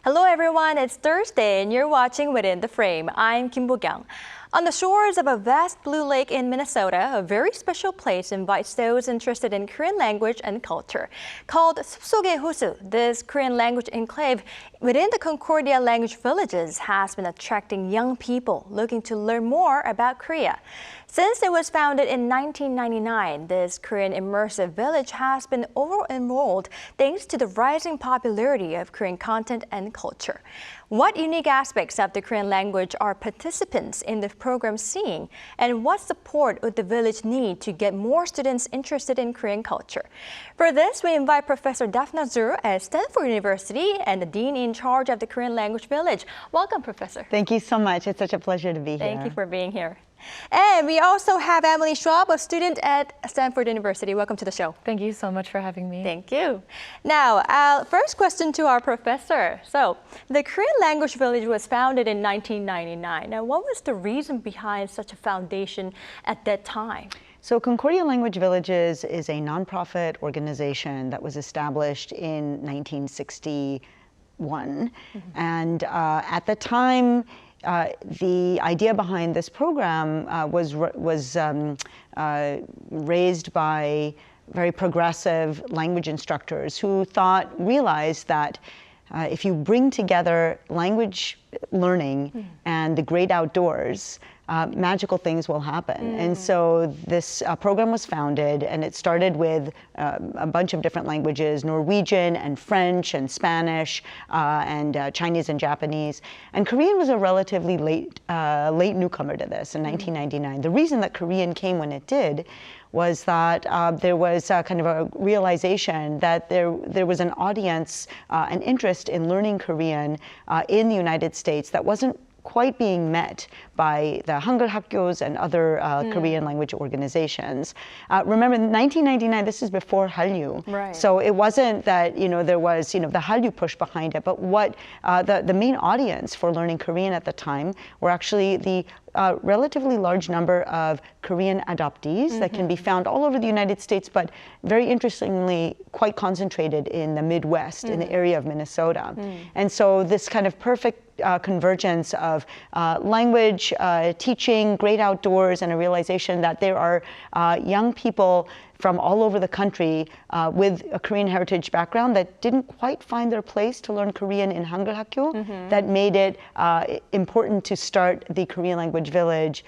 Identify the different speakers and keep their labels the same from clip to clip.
Speaker 1: Hello everyone, it's Thursday and you're watching Within the Frame. I'm Kim Bo-kyung. On the shores of a vast blue lake in Minnesota, a very special place invites those interested in Korean language and culture. Called sogŭi Hosu, this Korean language enclave within the Concordia Language Villages has been attracting young people looking to learn more about Korea. Since it was founded in 1999, this Korean immersive village has been over-enrolled thanks to the rising popularity of Korean content and culture. What unique aspects of the Korean language are participants in the program seeing, and what support would the village need to get more students interested in Korean culture? For this, we invite Professor Daphna Zhu at Stanford University and the Dean in charge of the Korean Language Village. Welcome, Professor.
Speaker 2: Thank you so much. It's such a pleasure to be here.
Speaker 1: Thank you for being here. And we also have Emily Schwab, a student at Stanford University. Welcome to the show.
Speaker 3: Thank you so much for having me.
Speaker 1: Thank you. Now, first question to our professor. So, the Korean Language Village was founded in 1999. Now, what was the reason behind such a foundation at that time?
Speaker 2: So Concordia Language Villages is a nonprofit organization that was established in 1961. And at the time, the idea behind this program was raised by very progressive language instructors who realized that if you bring together language learning and the great outdoors, magical things will happen. And so this program was founded, and it started with a bunch of different languages, Norwegian and French and Spanish and Chinese and Japanese. And Korean was a relatively late newcomer to this in 1999. The reason that Korean came when it did was that there was kind of a realization that there was an audience, an interest in learning Korean in the United States that wasn't quite being met by the Hangeul hakyos and other Korean language organizations. Remember, in 1999, this is before Hallyu.
Speaker 1: Right.
Speaker 2: So it wasn't that, there was, the Hallyu push behind it, but what the main audience for learning Korean at the time were actually the relatively large number of Korean adoptees that can be found all over the United States, but very interestingly, quite concentrated in the Midwest, in the area of Minnesota. And so this kind of perfect convergence of language, teaching, great outdoors, and a realization that there are young people from all over the country with a Korean heritage background that didn't quite find their place to learn Korean in Hangeul Hakyo, that made it important to start the Korean Language Village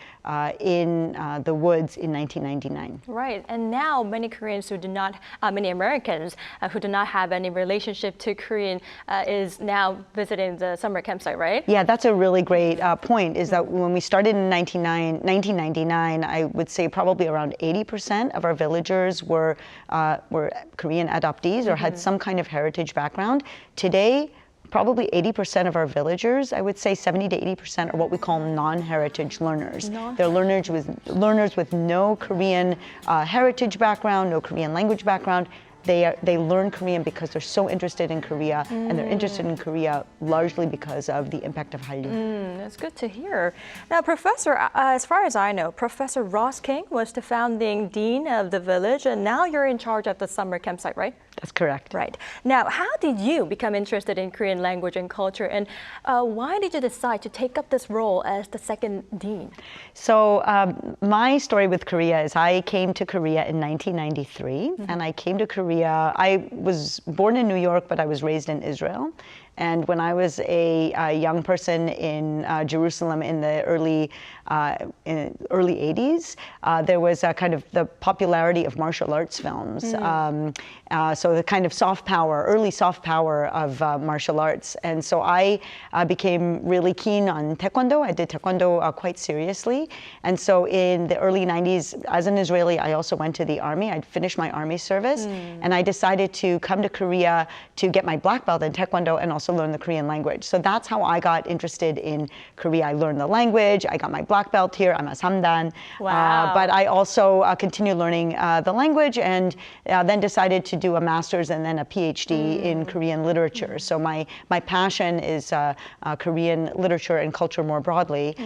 Speaker 2: in the woods in 1999.
Speaker 1: Right, and now many Koreans who do not, many Americans who do not have any relationship to Korean is now visiting the summer campsite, right?
Speaker 2: Yeah, that's a really great point, is that when we started in 1999, I would say probably around 80% of our villagers were Korean adoptees or had some kind of heritage background. Today, probably 80% of our villagers, I would say 70 to 80% are what we call non-heritage learners. They're learners with no Korean heritage background, no Korean language background. They learn Korean because they're so interested in Korea, and they're interested in Korea largely because of the impact of Hallyu.
Speaker 1: That's good to hear. Now, Professor, as far as I know, Professor Ross King was the founding dean of the village, and now you're in charge of the summer campsite, right?
Speaker 2: That's correct.
Speaker 1: Right. Now, how did you become interested in Korean language and culture, and why did you decide to take up this role as the second dean?
Speaker 2: So my story with Korea is I came to Korea in 1993, and I came to Korea. I was born in New York, but I was raised in Israel. And when I was a young person in Jerusalem in the early 80s, there was a kind of the popularity of martial arts films. So the kind of early soft power of martial arts. And so I became really keen on Taekwondo. I did Taekwondo quite seriously. And so in the early 90s, as an Israeli, I also went to the army. I'd finished my army service. And I decided to come to Korea to get my black belt in Taekwondo and also learn the Korean language. So that's how I got interested in Korea. I learned the language. I got my black belt here. I'm a samdan.
Speaker 1: Wow.
Speaker 2: But I also continued learning the language, and then decided to do a master's and then a PhD in Korean literature. So my passion is Korean literature and culture more broadly.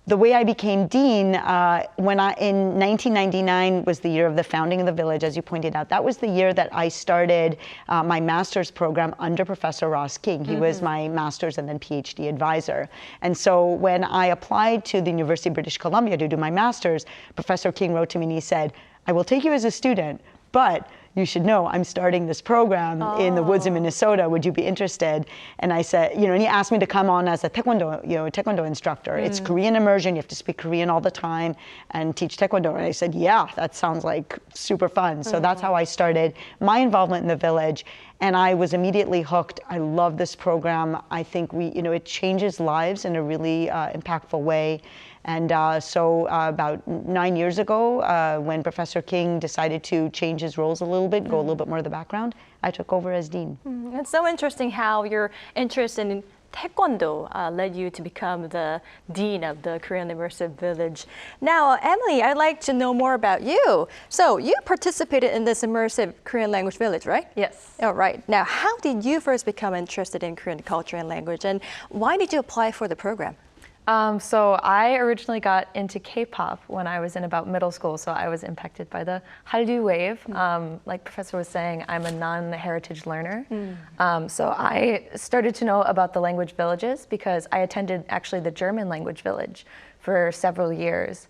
Speaker 2: the way I became dean, in 1999 was the year of the founding of the village, as you pointed out. That was the year that I started my master's program under Professor Ross King. He was my master's and then PhD advisor. And so when I applied to the University of British Columbia to do my master's, Professor King wrote to me and he said, I will take you as a student, but you should know I'm starting this program in the woods of Minnesota. Would you be interested? And I said, and he asked me to come on as a taekwondo instructor. It's Korean immersion. You have to speak Korean all the time and teach taekwondo. And I said, yeah, that sounds like super fun. So that's how I started my involvement in the village. And I was immediately hooked. I love this program. I think it changes lives in a really impactful way. And so about 9 years ago, when Professor King decided to change his roles a little bit, go a little bit more to the background, I took over as dean.
Speaker 1: It's so interesting how your interest in Taekwondo led you to become the dean of the Korean Immersive Village. Now, Emily, I'd like to know more about you. So you participated in this immersive Korean language village, right?
Speaker 3: Yes.
Speaker 1: All right. Now, how did you first become interested in Korean culture and language, and why did you apply for the program?
Speaker 3: So I originally got into K-pop when I was in about middle school, so I was impacted by the Hallyu wave. Like Professor was saying, I'm a non-heritage learner. So I started to know about the language villages because I attended actually the German language village for several years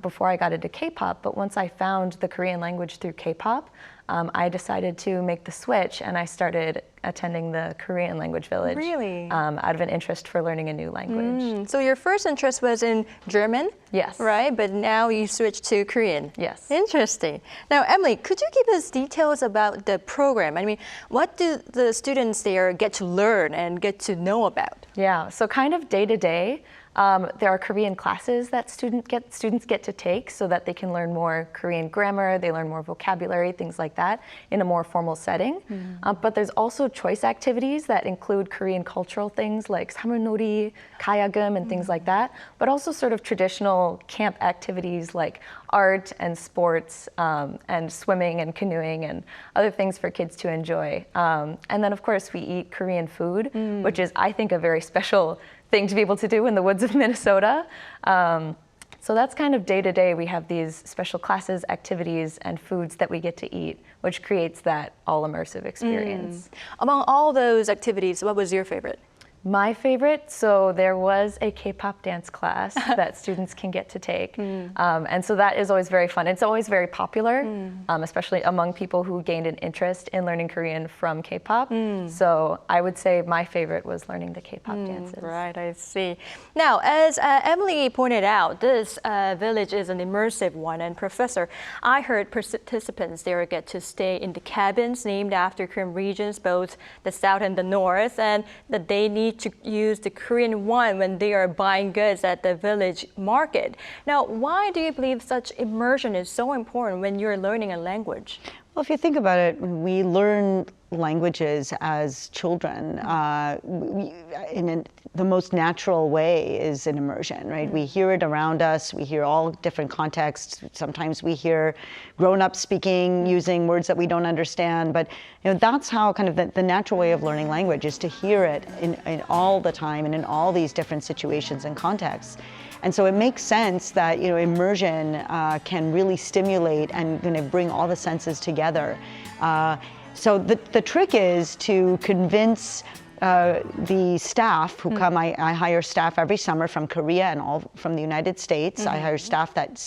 Speaker 3: before I got into K-pop. But once I found the Korean language through K-pop, I decided to make the switch and I started attending the Korean language village.
Speaker 1: Really?
Speaker 3: Out of an interest for learning a new language.
Speaker 1: So your first interest was in German?
Speaker 3: Yes.
Speaker 1: Right, but now you switched to Korean?
Speaker 3: Yes.
Speaker 1: Interesting. Now, Emily, could you give us details about the program? I mean, what do the students there get to learn and get to know about?
Speaker 3: Yeah, so kind of day to day, there are Korean classes that students get to take so that they can learn more Korean grammar, they learn more vocabulary, things like that in a more formal setting. But there's also choice activities that include Korean cultural things like samulnori, kayagum, and things like that, but also sort of traditional camp activities like art and sports and swimming and canoeing and other things for kids to enjoy. And then of course we eat Korean food, which is I think a very special thing to be able to do in the woods of Minnesota. So that's kind of day to day. We have these special classes, activities, and foods that we get to eat, which creates that all immersive experience.
Speaker 1: Among all those activities, what was your favorite?
Speaker 3: My favorite, so there was a K-pop dance class that students can get to take. And so that is always very fun. It's always very popular, especially among people who gained an interest in learning Korean from K-pop. So I would say my favorite was learning the K-pop dances.
Speaker 1: Right, I see. Now, as Emily pointed out, this village is an immersive one. And Professor, I heard participants there get to stay in the cabins named after Korean regions, both the south and the north, and that they need to use the Korean won when they are buying goods at the village market. Now, why do you believe such immersion is so important when you're learning a language?
Speaker 2: Well, if you think about it, we learn languages as children. The most natural way is in immersion, right? We hear it around us. We hear all different contexts. Sometimes we hear grown-ups speaking, using words that we don't understand. But that's how kind of the natural way of learning language is to hear it in all the time and in all these different situations and contexts. And so it makes sense that immersion can really stimulate and bring all the senses together. So the trick is to convince the staff who come. I hire staff every summer from Korea and all from the United States. I hire staff that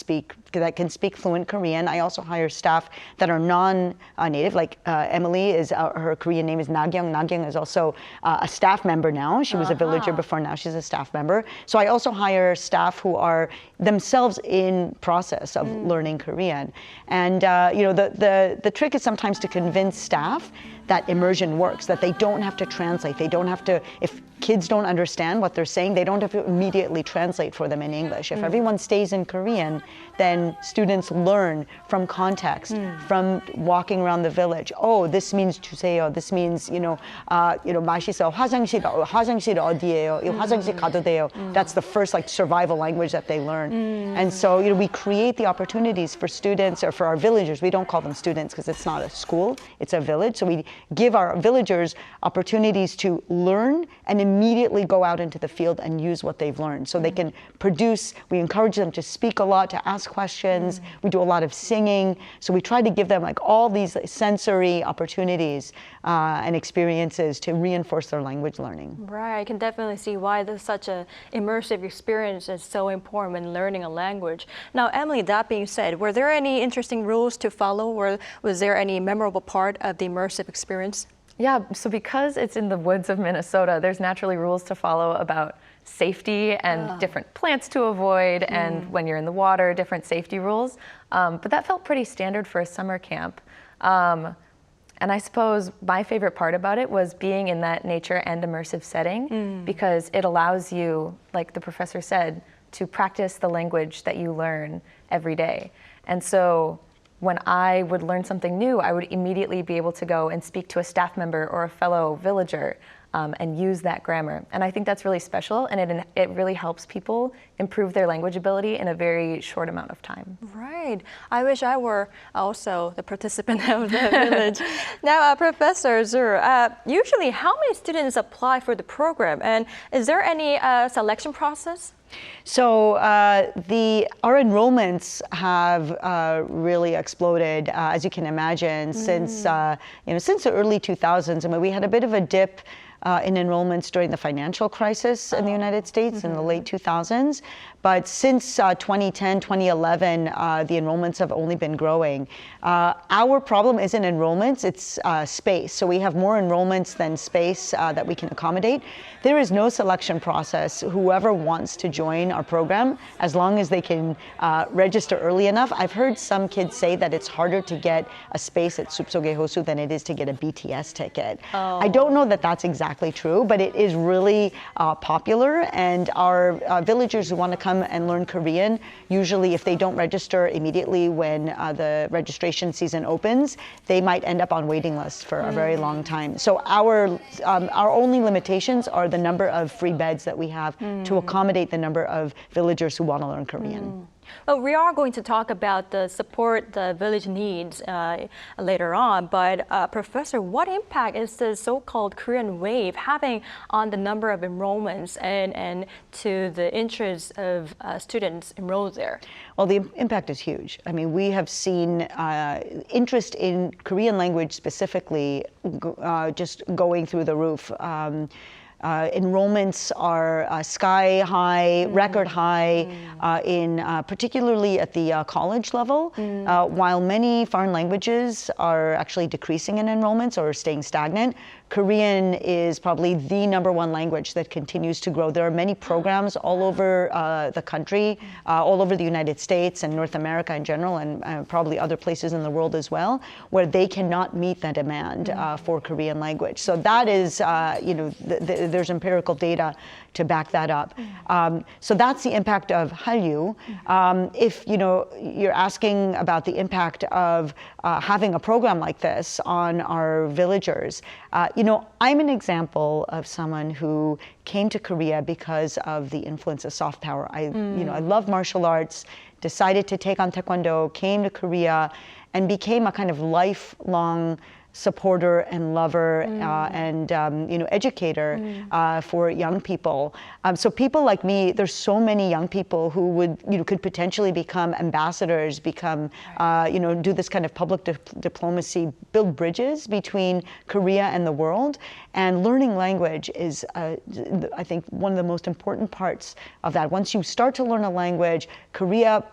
Speaker 2: can speak fluent Korean. I also hire staff that are non-native, like Emily is. Her Korean name is Nagyung. Nagyung is also a staff member now. She was a villager before. Now she's a staff member. So I also hire staff who are themselves in process of learning Korean. And the trick is sometimes to convince staff that immersion works, that they don't have to translate. They don't have to, if kids don't understand what they're saying, they don't have to immediately translate for them in English. If everyone stays in Korean, then students learn from context, from walking around the village. Oh, this means 주세요. This means, 맛있어. 화장실 어디예요? 화장실 가도 돼요. That's the first survival language that they learn. And so, we create the opportunities for students or for our villagers. We don't call them students because it's not a school, it's a village. So we give our villagers opportunities to learn and immediately go out into the field and use what they've learned. So they can produce, we encourage them to speak a lot, to ask questions. We do a lot of singing. So we try to give them like all these sensory opportunities and experiences to reinforce their language learning.
Speaker 1: Right, I can definitely see why this such an immersive experience is so important when learning a language. Now, Emily, that being said, were there any interesting rules to follow, or was there any memorable part of the immersive experience?
Speaker 3: Yeah, so because it's in the woods of Minnesota, there's naturally rules to follow about safety and different plants to avoid, and when you're in the water, different safety rules. But that felt pretty standard for a summer camp. And I suppose my favorite part about it was being in that nature and immersive setting, because it allows you, like the professor said, to practice the language that you learn every day. And so when I would learn something new, I would immediately be able to go and speak to a staff member or a fellow villager and use that grammar. And I think that's really special, and it really helps people improve their language ability in a very short amount of time.
Speaker 1: Right. I wish I were also the participant of the village. Now, Professor Zur, usually how many students apply for the program, and is there any selection process?
Speaker 2: So our enrollments have really exploded, as you can imagine, since since the early 2000s. I mean, we had a bit of a dip in enrollments during the financial crisis in the United States in the late 2000s. But since 2010, 2011, the enrollments have only been growing. Our problem isn't enrollments, it's space. So we have more enrollments than space that we can accommodate. There is no selection process. Whoever wants to join our program, as long as they can register early enough. I've heard some kids say that it's harder to get a space at sogŭi Hosu than it is to get a BTS ticket. I don't know that that's exactly true, but it is really popular, and our villagers who want to come and learn Korean, usually if they don't register immediately when the registration season opens, they might end up on waiting lists for a very long time. So our only limitations are the number of free beds that we have to accommodate the number of villagers who want to learn Korean.
Speaker 1: Well, we are going to talk about the support the village needs later on, but Professor, what impact is the so-called Korean wave having on the number of enrollments and to the interest of students enrolled there?
Speaker 2: Well, the impact is huge. I mean, we have seen interest in Korean language specifically just going through the roof. Enrollments are sky high, record high, particularly at the college level, while many foreign languages are actually decreasing in enrollments or staying stagnant. Korean is probably the #1 language that continues to grow. There are many programs all over the country, all over the United States and North America in general, and probably other places in the world as well, where they cannot meet the demand for Korean language. So that is, there's empirical data to back that up. So that's the impact of Hallyu. If you're asking about the impact of having a program like this on our villagers, I'm an example of someone who came to Korea because of the influence of soft power. I love martial arts, decided to take on Taekwondo, came to Korea, and became a kind of lifelong supporter and lover and educator for young people. So people like me, there's so many young people who could potentially become ambassadors, do this kind of public diplomacy, build bridges between Korea and the world. And learning language is, I think, one of the most important parts of that. Once you start to learn a language, Korea,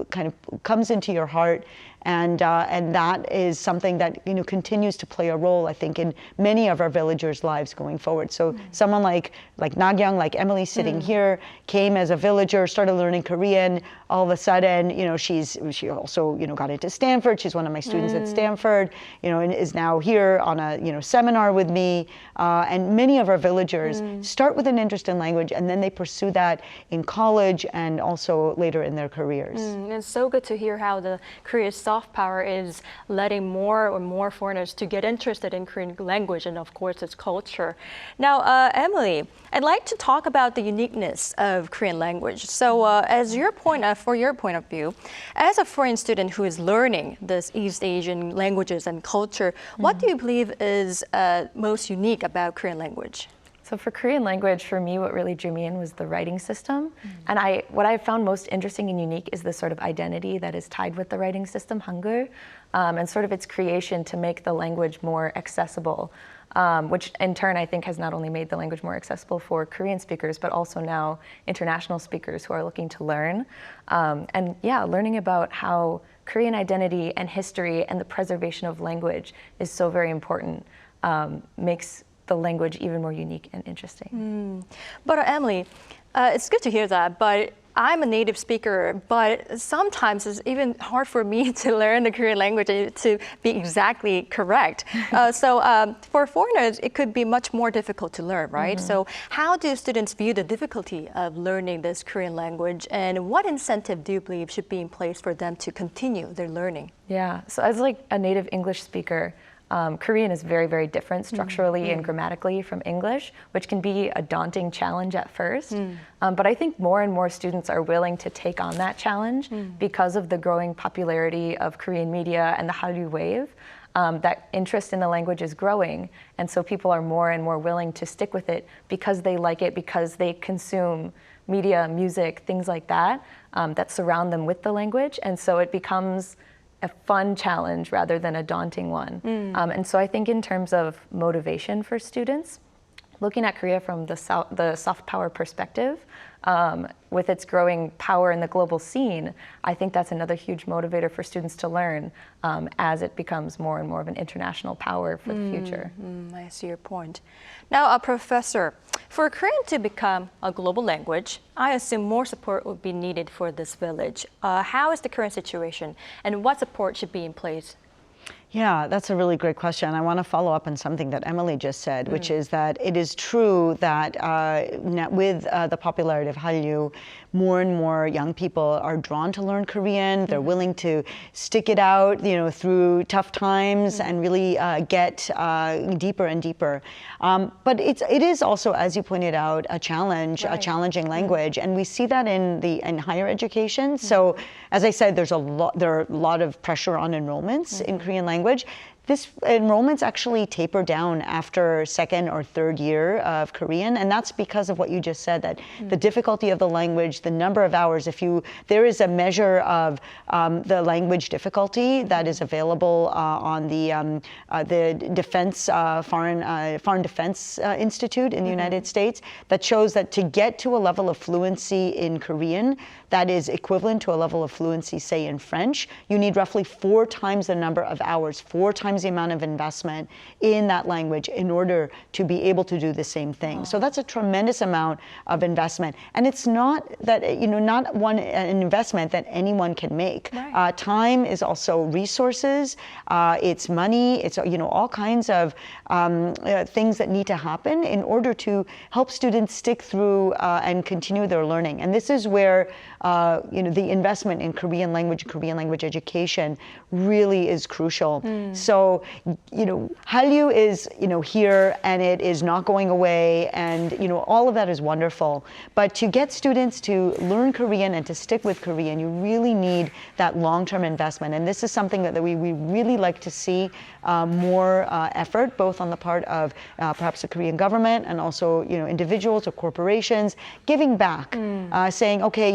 Speaker 2: kind of comes into your heart. And that is something that continues to play a role, I think, in many of our villagers' lives going forward. So someone like Nagyang, like Emily sitting here, came as a villager, started learning Korean. All of a sudden, she also got into Stanford. She's one of my students at Stanford, and is now here on a seminar with me. And many of our villagers start with an interest in language, and then they pursue that in college and also later in their careers.
Speaker 1: It's so good to hear how the Korea's soft power is letting more and more foreigners to get interested in Korean language and, of course, its culture. Now, Emily, I'd like to talk about the uniqueness of Korean language. So, for your point of view, as a foreign student who is learning this East Asian languages and culture, what do you believe is most unique about Korean language?
Speaker 3: So for Korean language, for me, what really drew me in was the writing system. And what I found most interesting and unique is the sort of identity that is tied with the writing system, Hangeul, and sort of its creation to make the language more accessible, which in turn I think has not only made the language more accessible for Korean speakers, but also now international speakers who are looking to learn. And yeah, learning about how Korean identity and history and the preservation of language is so very important makes the language even more unique and interesting.
Speaker 1: But Emily, it's good to hear that, but I'm a native speaker, but sometimes it's even hard for me to learn the Korean language to be exactly correct. So for foreigners, it could be much more difficult to learn, right? So how do students view the difficulty of learning this Korean language, and what incentive do you believe should be in place for them to continue their learning?
Speaker 3: Yeah, so as like a native English speaker, Korean is very, very different structurally and grammatically from English, which can be a daunting challenge at first. But I think more and more students are willing to take on that challenge because of the growing popularity of Korean media and the Hallyu wave. That interest in the language is growing, and so people are more and more willing to stick with it because they like it, because they consume media, music, things like that, that surround them with the language. And so it becomes a fun challenge rather than a daunting one. And so I think in terms of motivation for students, looking at Korea from the soft power perspective, with its growing power in the global scene, I think that's another huge motivator for students to learn as it becomes more and more of an international power for the future.
Speaker 1: I see your point. Now, Professor, for Korean to become a global language, I assume more support would be needed for this village. How is the current situation, and what support should be in place?
Speaker 2: Yeah, that's a really great question. I want to follow up on something that Emily just said, which is that it is true that with the popularity of Hallyu, more and more young people are drawn to learn Korean. They're willing to stick it out, through tough times and really get deeper and deeper. But it is also, as you pointed out, a challenge, a challenging language, and we see that in higher education. So, as I said, there are a lot of pressure on enrollments in Korean language. This enrollments actually taper down after second or third year of Korean, and that's because of what you just said, that the difficulty of the language, the number of hours, there is a measure of the language difficulty that is available on the Foreign Defense Institute in the United States that shows that to get to a level of fluency in Korean that is equivalent to a level of fluency, say, in French, you need roughly 4 times the number of hours, 4 times the amount of investment in that language in order to be able to do the same thing. So that's a tremendous amount of investment. And it's not that, not an investment that anyone can make.
Speaker 1: Right.
Speaker 2: Time is also resources, it's money, it's, all kinds of things that need to happen in order to help students stick through and continue their learning. And this is where the investment in Korean language education really is crucial. So, Hallyu is, here, and it is not going away, and, all of that is wonderful. But to get students to learn Korean and to stick with Korean, you really need that long-term investment. And this is something that we really like to see more effort, both on the part of perhaps the Korean government and also, individuals or corporations giving back, saying, okay,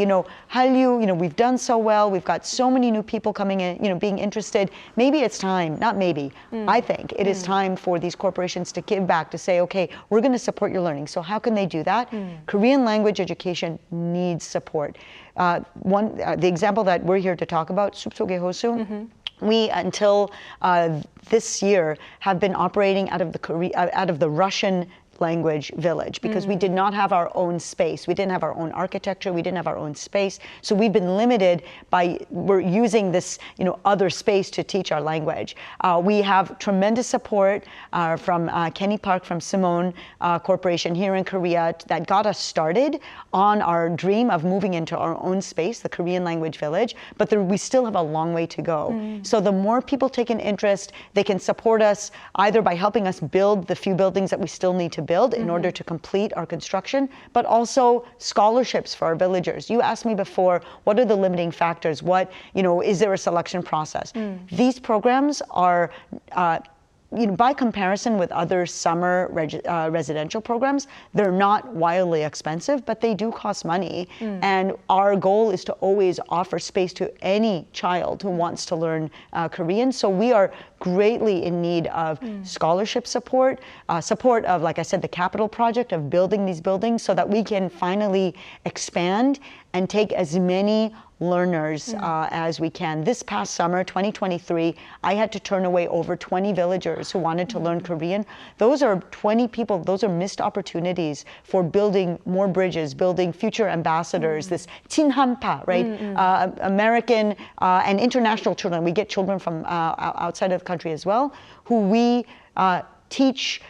Speaker 2: Hallyu, we've done so well, we've got so many new people coming in, being interested. Maybe it's time, not maybe, I think it is time for these corporations to give back, to say, okay, we're going to support your learning. So how can they do that? Korean language education needs support. The example that we're here to talk about, sogŭi Hosu, we, until this year, have been operating out of the Russian language village because we did not have our own space. We didn't have our own architecture. We didn't have our own space. So we've been limited we're using this, other space to teach our language. We have tremendous support from Kenny Park from Simone Corporation here in Korea that got us started on our dream of moving into our own space, the Korean language village, but we still have a long way to go. So the more people take an interest, they can support us either by helping us build the few buildings that we still need to build in order to complete our construction, but also scholarships for our villagers. You asked me before, what are the limiting factors? Is there a selection process? These programs are by comparison with other summer residential programs, they're not wildly expensive, but they do cost money. And our goal is to always offer space to any child who wants to learn Korean. So we are greatly in need of scholarship support, support of, like I said, the capital project of building these buildings so that we can finally expand and take as many learners as we can. This past summer, 2023, I had to turn away over 20 villagers who wanted to learn Korean. Those are 20 people, those are missed opportunities for building more bridges, building future ambassadors, this 친한파, right? American and international children. We get children from outside of the country as well, who we teach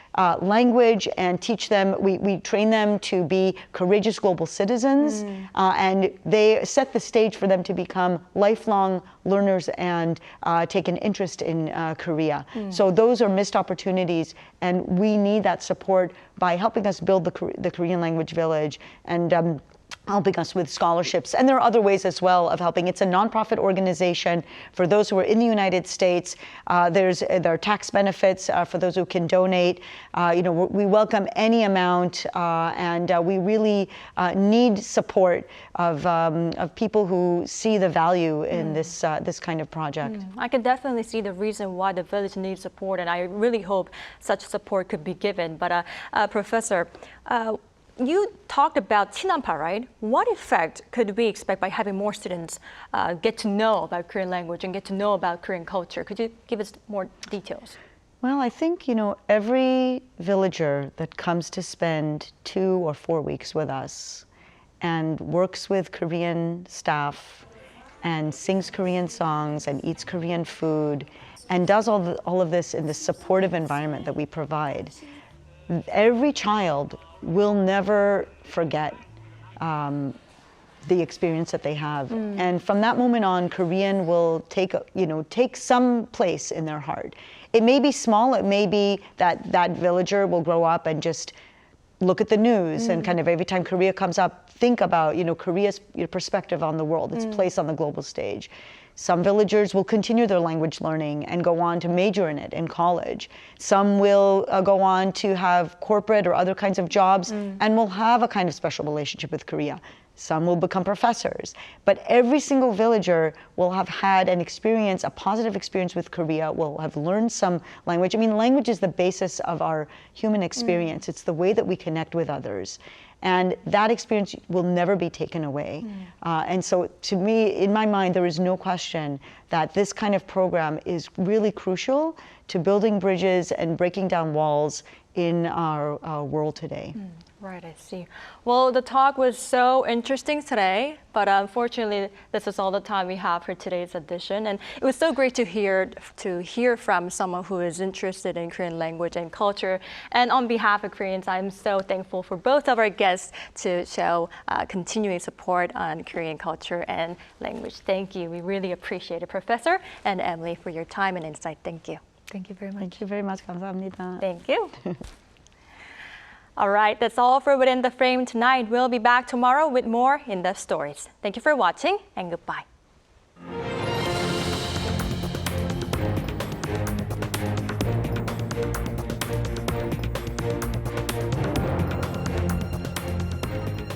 Speaker 2: language and teach them, we train them to be courageous global citizens, and they set the stage for them to become lifelong learners and take an interest in Korea. So those are missed opportunities, and we need that support by helping us build the Korean Language Village and helping us with scholarships. And there are other ways as well of helping. It's a nonprofit organization. For those who are in the United States, there are tax benefits for those who can donate. We welcome any amount, and we really need support of people who see the value in this kind of project.
Speaker 1: I can definitely see the reason why the village needs support, and I really hope such support could be given. But Professor, you talked about 친한파, right? What effect could we expect by having more students get to know about Korean language and get to know about Korean culture? Could you give us more details?
Speaker 2: Well, I think, every villager that comes to spend 2 or 4 weeks with us and works with Korean staff and sings Korean songs and eats Korean food and does all of this in the supportive environment that we provide, every child will never forget the experience that they have. And from that moment on, Korean will take some place in their heart. It may be small, it may be that villager will grow up and just look at the news and kind of every time Korea comes up, think about, Korea's perspective on the world, its place on the global stage. Some villagers will continue their language learning and go on to major in it in college. Some will go on to have corporate or other kinds of jobs and will have a kind of special relationship with Korea. Some will become professors. But every single villager will have had an experience, a positive experience with Korea, will have learned some language. I mean, language is the basis of our human experience. It's the way that we connect with others. And that experience will never be taken away. And so to me, in my mind, there is no question that this kind of program is really crucial to building bridges and breaking down walls in our world today.
Speaker 1: Right, I see. Well, the talk was so interesting today, but unfortunately, this is all the time we have for today's edition. And it was so great to hear from someone who is interested in Korean language and culture. And on behalf of Koreans, I'm so thankful for both of our guests to show continuing support on Korean culture and language. Thank you. We really appreciate it, Professor and Emily, for your time and insight. Thank you.
Speaker 3: Thank you very much.
Speaker 2: Thank you very much. 감사합니다.
Speaker 1: Thank you. All right, that's all for Within the Frame tonight. We'll be back tomorrow with more in-depth stories. Thank you for watching and goodbye.